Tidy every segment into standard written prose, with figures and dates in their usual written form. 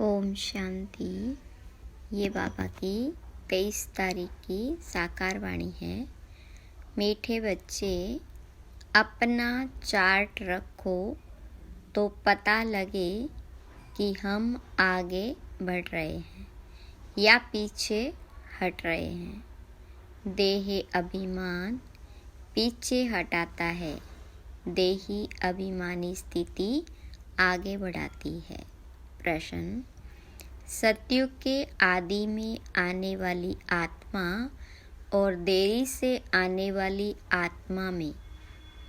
ओम शांति। ये बाबा की 23 तारीख की साकार वाणी है। मीठे बच्चे, अपना चार्ट रखो तो पता लगे कि हम आगे बढ़ रहे हैं या पीछे हट रहे हैं। देह अभिमान पीछे हटाता है, देही अभिमानी स्थिति आगे बढ़ाती है। प्रश्न: सतयुग के आदि में आने वाली आत्मा और देरी से आने वाली आत्मा में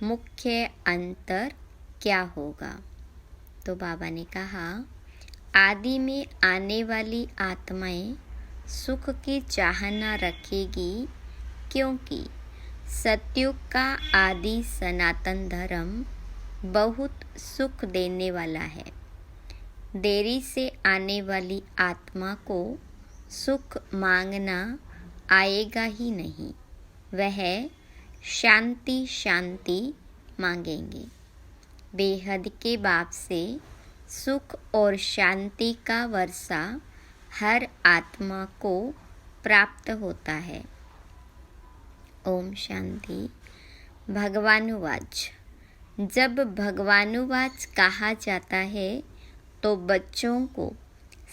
मुख्य अंतर क्या होगा? तो बाबा ने कहा, आदि में आने वाली आत्माएं सुख की चाहना रखेगी, क्योंकि सतयुग का आदि सनातन धर्म बहुत सुख देने वाला है। देरी से आने वाली आत्मा को सुख मांगना आएगा ही नहीं, वह शांति शांति मांगेंगे। बेहद के बाप से सुख और शांति का वर्षा हर आत्मा को प्राप्त होता है। ओम शांति। भगवानुवाच। जब भगवानुवाच कहा जाता है तो बच्चों को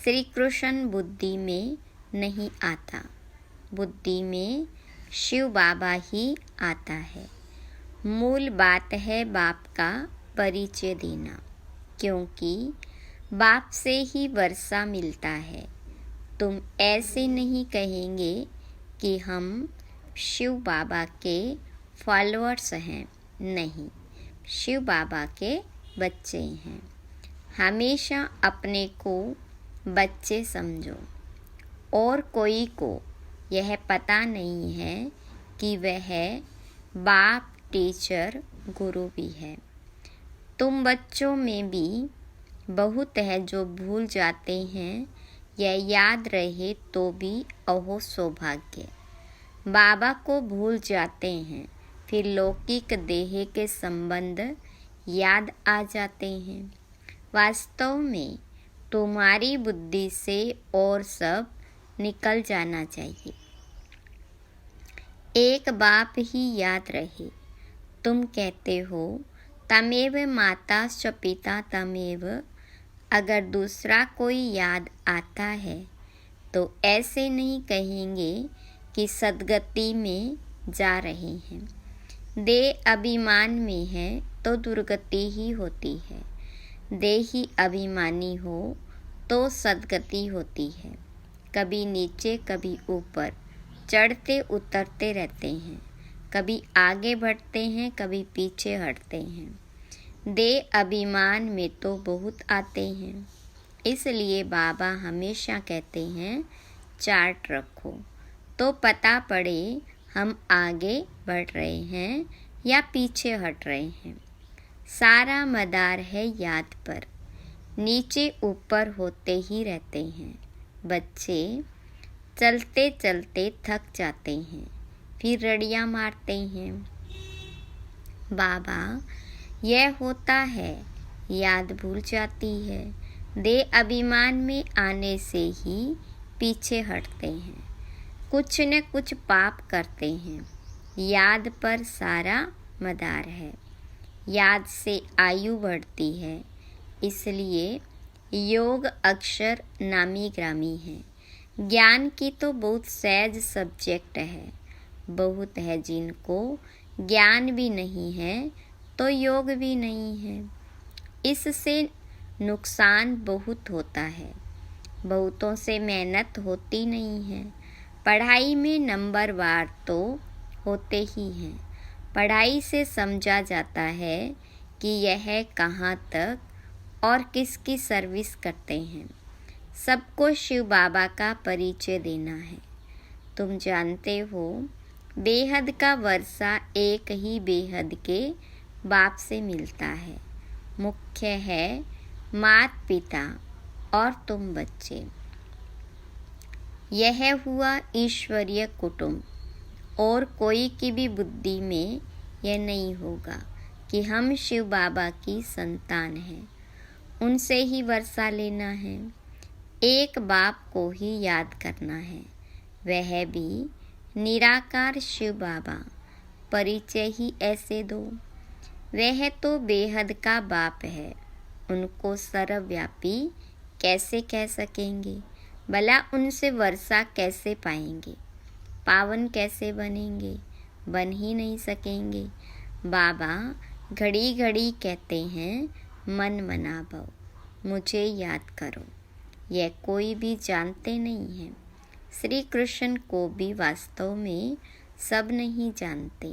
श्री कृष्ण बुद्धि में नहीं आता, बुद्धि में शिव बाबा ही आता है। मूल बात है बाप का परिचय देना, क्योंकि बाप से ही वर्षा मिलता है। तुम ऐसे नहीं कहेंगे कि हम शिव बाबा के फॉलोअर्स हैं, नहीं, शिव बाबा के बच्चे हैं। हमेशा अपने को बच्चे समझो, और कोई को यह पता नहीं है कि वह बाप, टीचर, गुरु भी है। तुम बच्चों में भी बहुत है जो भूल जाते हैं, यह याद रहे तो भी अहो सौभाग्य। बाबा को भूल जाते हैं, फिर लौकिक देह के संबंध याद आ जाते हैं। वास्तव में तुम्हारी बुद्धि से और सब निकल जाना चाहिए। एक बाप ही याद रहे। तुम कहते हो तमेव माता च पिता तमेव। अगर दूसरा कोई याद आता है तो ऐसे नहीं कहेंगे कि सद्गति में जा रहे हैं। देह अभिमान में है तो दुर्गति ही होती है। देही अभिमानी हो तो सद्गति होती है। कभी नीचे कभी ऊपर, चढ़ते उतरते रहते हैं। कभी आगे बढ़ते हैं, कभी पीछे हटते हैं। देह अभिमान में तो बहुत आते हैं। इसलिए बाबा हमेशा कहते हैं, चार्ट रखो तो पता पड़े हम आगे बढ़ रहे हैं या पीछे हट रहे हैं। सारा मदार है याद पर, नीचे ऊपर होते ही रहते हैं। बच्चे चलते चलते थक जाते हैं, फिर रड़ियाँ मारते हैं। बाबा, यह होता है, याद भूल जाती है। देह अभिमान में आने से ही पीछे हटते हैं। कुछ न कुछ पाप करते हैं। याद पर सारा मदार है। याद से आयु बढ़ती है, इसलिए योग अक्षर नामी ग्रामी है। ज्ञान की तो बहुत सहज सब्जेक्ट है। बहुत है जिनको ज्ञान भी नहीं है तो योग भी नहीं है। इससे नुकसान बहुत होता है। बहुतों से मेहनत होती नहीं है। पढ़ाई में नंबर वार तो होते ही हैं। पढ़ाई से समझा जाता है कि यह कहाँ तक और किसकी सर्विस करते हैं। सबको शिव बाबा का परिचय देना है। तुम जानते हो, बेहद का वर्षा एक ही बेहद के बाप से मिलता है। मुख्य है माता पिता और तुम बच्चे। यह हुआ ईश्वरीय कुटुंब। और कोई की भी बुद्धि में यह नहीं होगा कि हम शिव बाबा की संतान हैं, उनसे ही वर्षा लेना है। एक बाप को ही याद करना है, वह भी निराकार शिव बाबा। परिचय ही ऐसे दो, वह तो बेहद का बाप है, उनको सर्वव्यापी कैसे कह सकेंगे? भला उनसे वर्षा कैसे पाएंगे? पावन कैसे बनेंगे? बन ही नहीं सकेंगे। बाबा घड़ी घड़ी कहते हैं, मन मना भव, मुझे याद करो। यह कोई भी जानते नहीं है। श्री कृष्ण को भी वास्तव में सब नहीं जानते।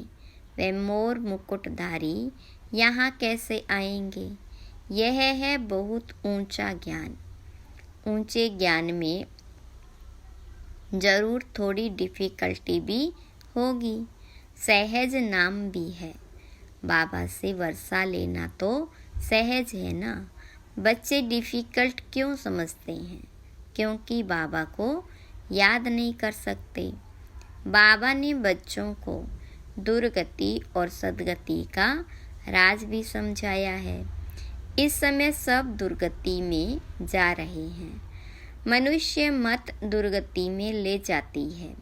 वे मोर मुकुटधारी यहाँ कैसे आएंगे? यह है बहुत ऊंचा ज्ञान। ऊंचे ज्ञान में जरूर थोड़ी डिफ़िकल्टी भी होगी। सहज नाम भी है। बाबा से वर्षा लेना तो सहज है ना। बच्चे डिफ़िकल्ट क्यों समझते हैं? क्योंकि बाबा को याद नहीं कर सकते। बाबा ने बच्चों को दुर्गति और सद्गति का राज भी समझाया है। इस समय सब दुर्गति में जा रहे हैं। मनुष्य मत दुर्गति में ले जाती है।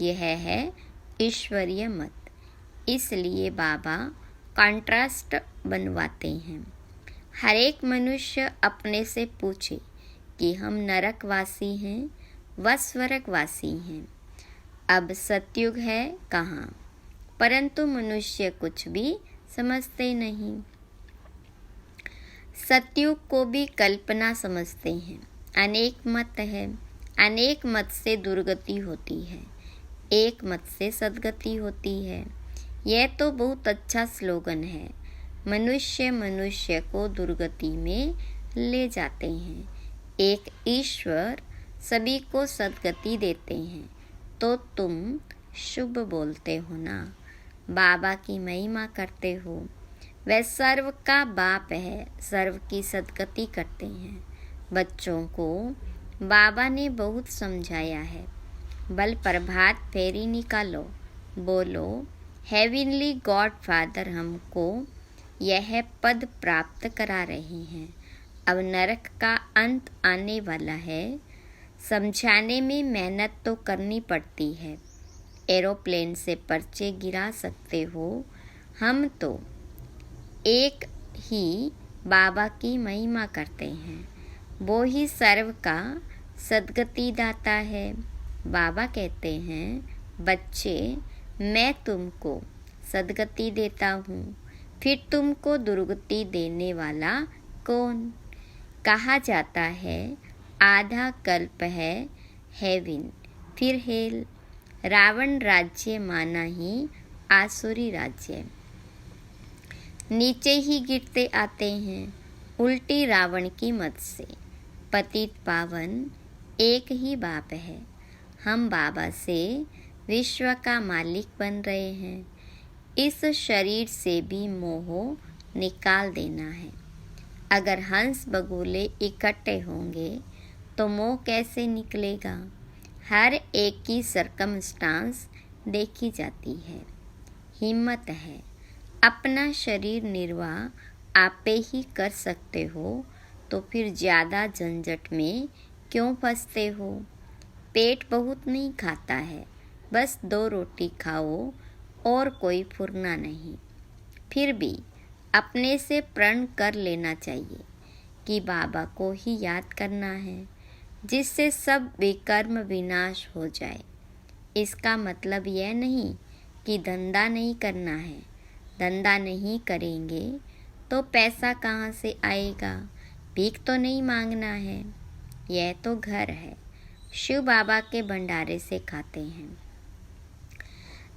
यह है ईश्वरीय मत। इसलिए बाबा कॉन्ट्रास्ट बनवाते हैं। हर एक मनुष्य अपने से पूछे कि हम नरकवासी हैं व स्वर्गवासी हैं। अब सतयुग है कहाँ? परंतु मनुष्य कुछ भी समझते नहीं। सतयुग को भी कल्पना समझते हैं। अनेक मत है। अनेक मत से दुर्गति होती है, एक मत से सद्गति होती है। यह तो बहुत अच्छा स्लोगन है। मनुष्य मनुष्य को दुर्गति में ले जाते हैं। एक ईश्वर सभी को सद्गति देते हैं, तो तुम शुभ बोलते हो ना। बाबा की महिमा करते हो। वह सर्व का बाप है, सर्व की सद्गति करते हैं। बच्चों को बाबा ने बहुत समझाया है। बल प्रभात फेरी निकालो, बोलो हेवनली गॉड फादर हमको यह पद प्राप्त करा रहे हैं। अब नरक का अंत आने वाला है। समझाने में मेहनत तो करनी पड़ती है। एरोप्लेन से पर्चे गिरा सकते हो। हम तो एक ही बाबा की महिमा करते हैं। वो ही सर्व का सद्गति दाता है। बाबा कहते हैं, बच्चे मैं तुमको सद्गति देता हूँ, फिर तुमको दुर्गति देने वाला कौन? कहा जाता है आधा कल्प है हेवन, फिर हेल। रावण राज्य माना ही आसुरी राज्य। नीचे ही गिरते आते हैं, उल्टी रावण की मत से। पतित पावन एक ही बाप है। हम बाबा से विश्व का मालिक बन रहे हैं। इस शरीर से भी मोह निकाल देना है। अगर हंस बगुले इकट्ठे होंगे तो मोह कैसे निकलेगा? हर एक की सरकमस्टांस देखी जाती है। हिम्मत है। अपना शरीर निर्वाह आपे ही कर सकते हो, तो फिर ज़्यादा झंझट में क्यों फंसते हो? पेट बहुत नहीं खाता है, बस 2 रोटी खाओ और कोई फुरना नहीं। फिर भी अपने से प्रण कर लेना चाहिए कि बाबा को ही याद करना है, जिससे सब विकर्म विनाश हो जाए। इसका मतलब यह नहीं कि धंधा नहीं करना है। धंधा नहीं करेंगे तो पैसा कहाँ से आएगा? भीख तो नहीं मांगना है। यह तो घर है, शिव बाबा के भंडारे से खाते हैं।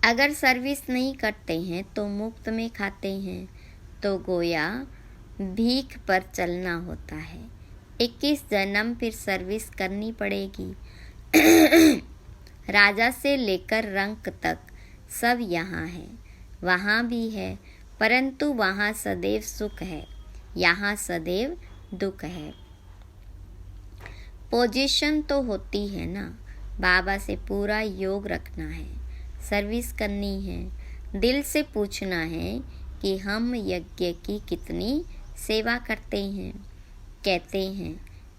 अगर सर्विस नहीं करते हैं तो मुफ्त में खाते हैं, तो गोया भीख पर चलना होता है। 21 जन्म फिर सर्विस करनी पड़ेगी। राजा से लेकर रंक तक सब यहाँ है। वहाँ भी है, परंतु वहाँ सदैव सुख है, यहाँ सदैव दुख है। पोजीशन तो होती है ना। बाबा से पूरा योग रखना है, सर्विस करनी है। दिल से पूछना है कि हम यज्ञ की कितनी सेवा करते हैं। कहते हैं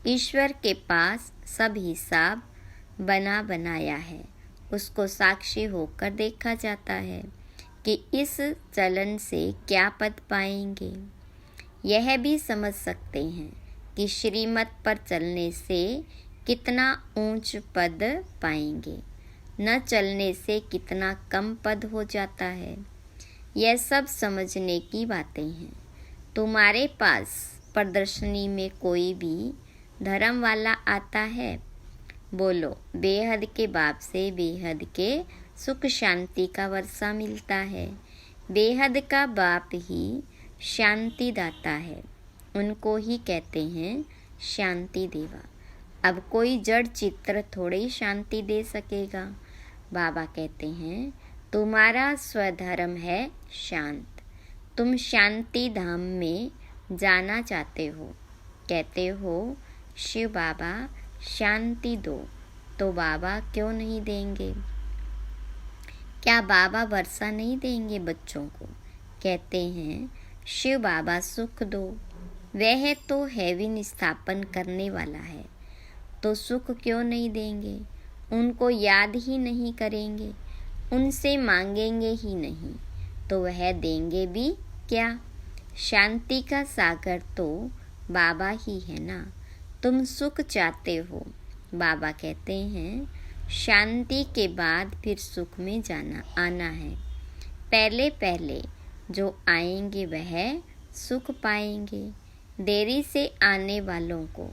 ईश्वर के पास सब हिसाब बना बनाया है, उसको साक्षी होकर देखा जाता है कि इस चलन से क्या पद पाएंगे। यह भी समझ सकते हैं कि श्रीमत पर चलने से कितना ऊंच पद पाएंगे, न चलने से कितना कम पद हो जाता है। यह सब समझने की बातें हैं। तुम्हारे पास प्रदर्शनी में कोई भी धर्म वाला आता है, बोलो बेहद के बाप से बेहद के सुख शांति का वर्षा मिलता है। बेहद का बाप ही शांति दाता है, उनको ही कहते हैं शांति देवा। अब कोई जड़ चित्र थोड़े ही शांति दे सकेगा। बाबा कहते हैं तुम्हारा स्वधर्म है शांत, तुम शांति धाम में जाना चाहते हो। कहते हो शिव बाबा शांति दो, तो बाबा क्यों नहीं देंगे? क्या बाबा वर्षा नहीं देंगे बच्चों को? कहते हैं शिव बाबा सुख दो, वह तो हेवन स्थापन करने वाला है, तो सुख क्यों नहीं देंगे? उनको याद ही नहीं करेंगे, उनसे मांगेंगे ही नहीं, तो वह देंगे भी क्या? शांति का सागर तो बाबा ही है ना। तुम सुख चाहते हो, बाबा कहते हैं शांति के बाद फिर सुख में आना है। पहले पहले जो आएंगे वह सुख पाएंगे। देरी से आने वालों को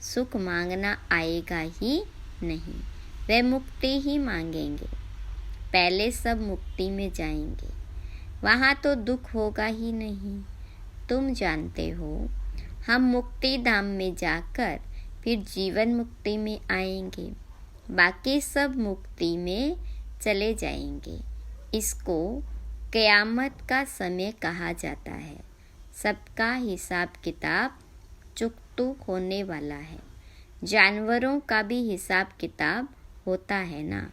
सुख मांगना आएगा ही नहीं, वे मुक्ति ही मांगेंगे। पहले सब मुक्ति में जाएंगे, वहाँ तो दुख होगा ही नहीं। तुम जानते हो हम मुक्ति धाम में जाकर फिर जीवन मुक्ति में आएंगे, बाकी सब मुक्ति में चले जाएंगे। इसको क़यामत का समय कहा जाता है। सबका हिसाब किताब चुकतू होने वाला है। जानवरों का भी हिसाब किताब होता है ना।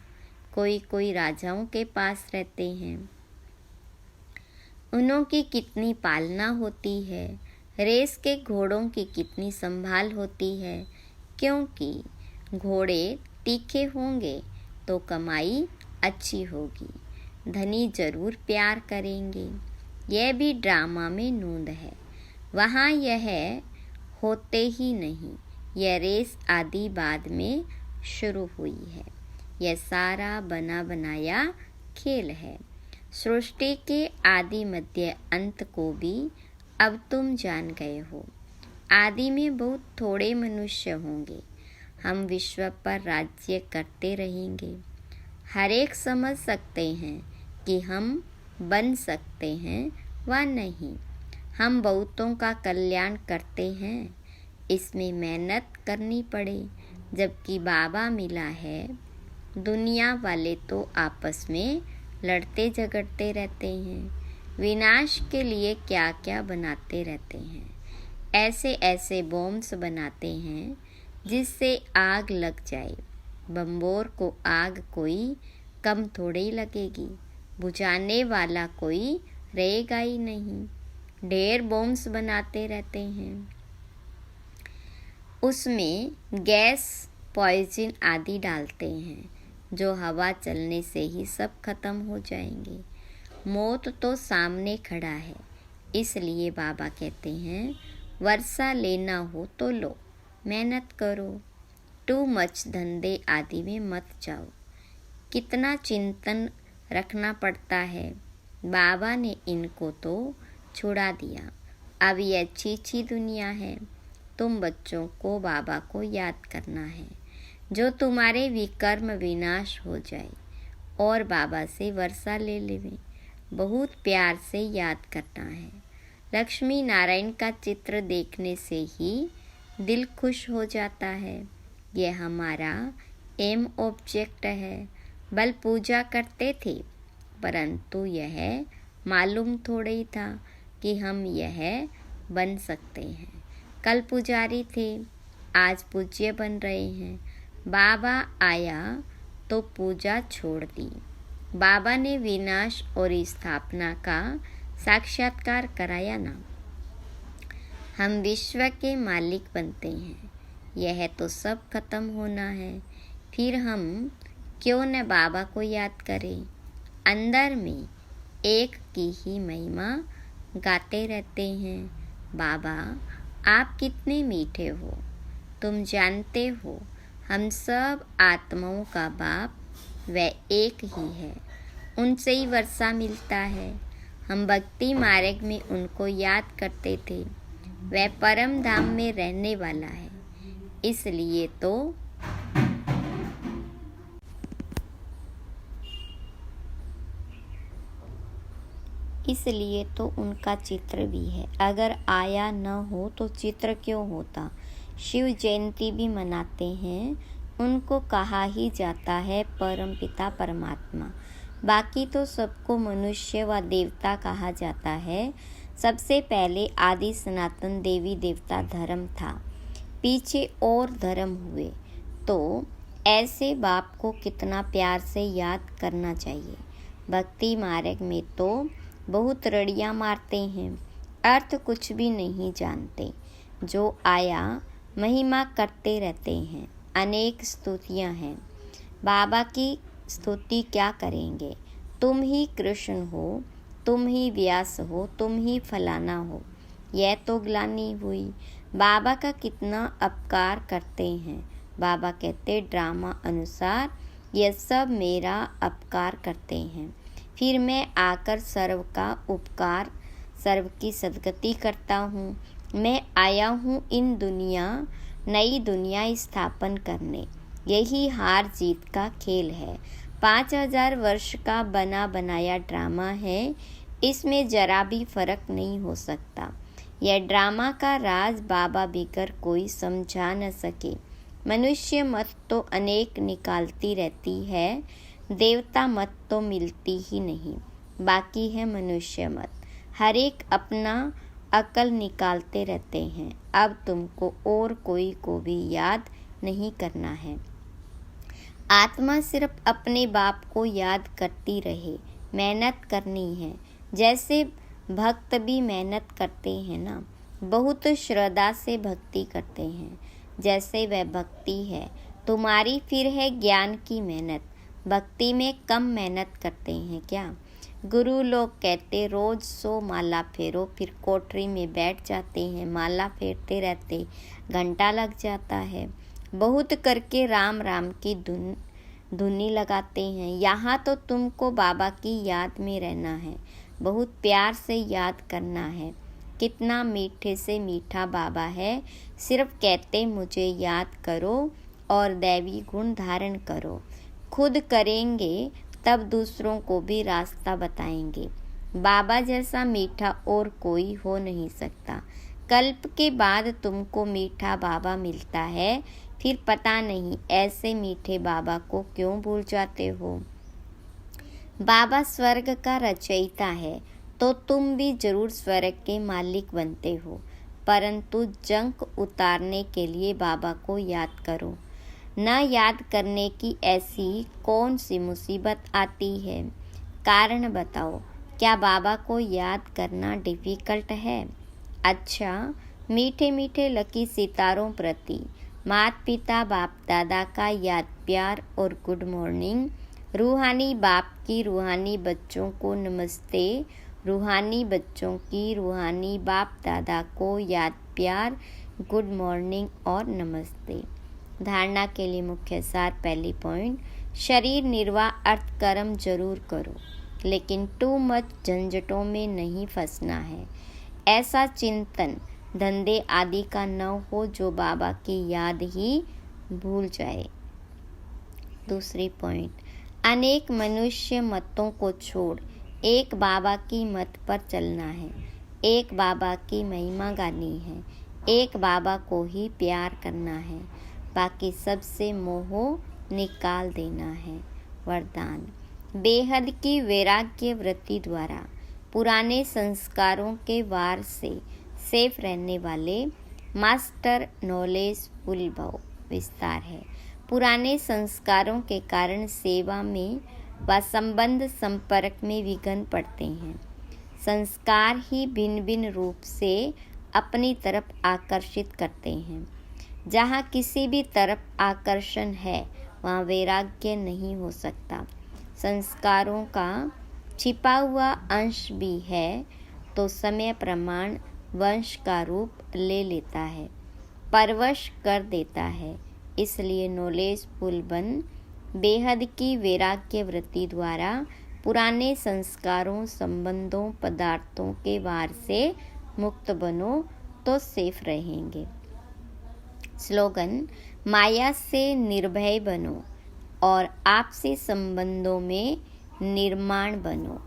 कोई कोई राजाओं के पास रहते हैं, उन्हों की कितनी पालना होती है। रेस के घोड़ों की कितनी संभाल होती है, क्योंकि घोड़े तीखे होंगे तो कमाई अच्छी होगी, धनी जरूर प्यार करेंगे। यह भी ड्रामा में नूंद है, वहाँ यह होते ही नहीं। यह रेस आदि बाद में शुरू हुई है। यह सारा बना बनाया खेल है। सृष्टि के आदि मध्य अंत को भी अब तुम जान गए हो। आदि में बहुत थोड़े मनुष्य होंगे, हम विश्व पर राज्य करते रहेंगे। हर एक समझ सकते हैं कि हम बन सकते हैं व नहीं। हम बहुतों का कल्याण करते हैं, इसमें मेहनत करनी पड़े। जबकि बाबा मिला है, दुनिया वाले तो आपस में लड़ते झगड़ते रहते हैं, विनाश के लिए क्या क्या बनाते रहते हैं। ऐसे ऐसे बॉम्ब्स बनाते हैं जिससे आग लग जाए। बम्बोर को आग कोई कम थोड़ी लगेगी, बुझाने वाला कोई रहेगा ही नहीं। ढेर बॉम्ब्स बनाते रहते हैं, उसमें गैस पॉइजन आदि डालते हैं, जो हवा चलने से ही सब खत्म हो जाएंगे। मौत तो सामने खड़ा है, इसलिए बाबा कहते हैं वर्षा लेना हो तो लो, मेहनत करो। टू मच धंधे आदि में मत जाओ। कितना चिंतन रखना पड़ता है। बाबा ने इनको तो छुड़ा दिया। अब ये अच्छी अच्छी दुनिया है। तुम बच्चों को बाबा को याद करना है, जो तुम्हारे विकर्म विनाश हो जाए और बाबा से वर्षा ले लेवे। बहुत प्यार से याद करना है। लक्ष्मी नारायण का चित्र देखने से ही दिल खुश हो जाता है। यह हमारा एम ऑब्जेक्ट है। बल पूजा करते थे, परंतु यह मालूम थोड़ा ही था कि हम यह बन सकते हैं। कल पुजारी थे, आज पूज्य बन रहे हैं। बाबा आया तो पूजा छोड़ दी। बाबा ने विनाश और स्थापना का साक्षात्कार कराया ना। हम विश्व के मालिक बनते हैं। यह तो सब खत्म होना है, फिर हम क्यों न बाबा को याद करें। अंदर में एक की ही महिमा गाते रहते हैं। बाबा आप कितने मीठे हो, तुम जानते हो हम सब आत्माओं का बाप वह एक ही है, उनसे ही वर्षा मिलता है। हम भक्ति मार्ग में उनको याद करते थे, वह परम धाम में रहने वाला है, इसलिए तो उनका चित्र भी है। अगर आया न हो तो चित्र क्यों होता। शिव जयंती भी मनाते हैं, उनको कहा ही जाता है परम पिता परमात्मा। बाकी तो सबको मनुष्य व देवता कहा जाता है। सबसे पहले आदि सनातन देवी देवता धर्म था, पीछे और धर्म हुए। तो ऐसे बाप को कितना प्यार से याद करना चाहिए। भक्ति मार्ग में तो बहुत रड़ियाँ मारते हैं, अर्थ कुछ भी नहीं जानते। जो आया महिमा करते रहते हैं, अनेक स्तुतियाँ हैं। बाबा की स्तुति क्या करेंगे। तुम ही कृष्ण हो, तुम ही व्यास हो, तुम ही फलाना हो, यह तो ग्लानि हुई। बाबा का कितना अपकार करते हैं। बाबा कहते ड्रामा अनुसार यह सब मेरा अपकार करते हैं, फिर मैं आकर सर्व का उपकार, सर्व की सद्गति करता हूँ। मैं आया हूँ नई दुनिया स्थापन करने। यही हार जीत का खेल है। 5000 वर्ष का बना बनाया ड्रामा है, इसमें जरा भी फर्क नहीं हो सकता। यह ड्रामा का राज बाबा बिगर कोई समझा न सके। मनुष्य मत तो अनेक निकालती रहती है, देवता मत तो मिलती ही नहीं। बाकी है मनुष्य मत, हर एक अपना अकल निकालते रहते हैं। अब तुमको और कोई को भी याद नहीं करना है। आत्मा सिर्फ अपने बाप को याद करती रहे। मेहनत करनी है, जैसे भक्त भी मेहनत करते हैं ना, बहुत श्रद्धा से भक्ति करते हैं। जैसे वह भक्ति है तुम्हारी, फिर है ज्ञान की मेहनत। भक्ति में कम मेहनत करते हैं क्या। गुरु लोग कहते रोज 100 माला फेरो, फिर कोठरी में बैठ जाते हैं, माला फेरते रहते, घंटा लग जाता है। बहुत करके राम राम की धुनी लगाते हैं। यहाँ तो तुमको बाबा की याद में रहना है, बहुत प्यार से याद करना है। कितना मीठे से मीठा बाबा है, सिर्फ कहते मुझे याद करो और दैवी गुण धारण करो। खुद करेंगे तब दूसरों को भी रास्ता बताएंगे। बाबा जैसा मीठा और कोई हो नहीं सकता। कल्प के बाद तुमको मीठा बाबा मिलता है, फिर पता नहीं ऐसे मीठे बाबा को क्यों भूल जाते हो। बाबा स्वर्ग का रचयिता है, तो तुम भी जरूर स्वर्ग के मालिक बनते हो। परंतु जंक उतारने के लिए बाबा को याद करो। न याद करने की ऐसी कौन सी मुसीबत आती है। कारण बताओ, क्या बाबा को याद करना डिफ़िकल्ट है। अच्छा, मीठे मीठे लकी सितारों प्रति माता पिता बाप दादा का याद प्यार और गुड मॉर्निंग। रूहानी बाप की रूहानी बच्चों को नमस्ते। रूहानी बच्चों की रूहानी बाप दादा को याद प्यार, गुड मॉर्निंग और नमस्ते। धारणा के लिए मुख्य सार। पहली पॉइंट, शरीर निर्वाह अर्थ कर्म जरूर करो, लेकिन टू मच झंझटों में नहीं फंसना है। ऐसा चिंतन धंधे आदि का न हो जो बाबा की याद ही भूल जाए। दूसरी पॉइंट, अनेक मनुष्य मतों को छोड़ एक बाबा की मत पर चलना है। एक बाबा की महिमा गानी है, एक बाबा को ही प्यार करना है, बाकी सबसे मोह निकाल देना है। वरदान, बेहद की वैराग्य वृत्ति द्वारा पुराने संस्कारों के वार से सेफ रहने वाले मास्टर नॉलेज फुल भव विस्तार है। पुराने संस्कारों के कारण सेवा में व संबंध संपर्क में विघ्न पड़ते हैं। संस्कार ही भिन्न भिन्न रूप से अपनी तरफ आकर्षित करते हैं। जहाँ किसी भी तरफ आकर्षण है वहाँ वैराग्य नहीं हो सकता। संस्कारों का छिपा हुआ अंश भी है तो समय प्रमाण वंश का रूप ले लेता है, परवश कर देता है। इसलिए नॉलेजफुल बन बेहद की वैराग्य वृत्ति द्वारा पुराने संस्कारों, संबंधों, पदार्थों के वार से मुक्त बनो तो सेफ रहेंगे। स्लोगन: माया से निर्भय बनो और आपसी संबंधों में निर्माण बनो।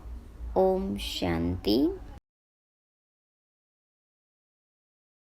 ओम शांति।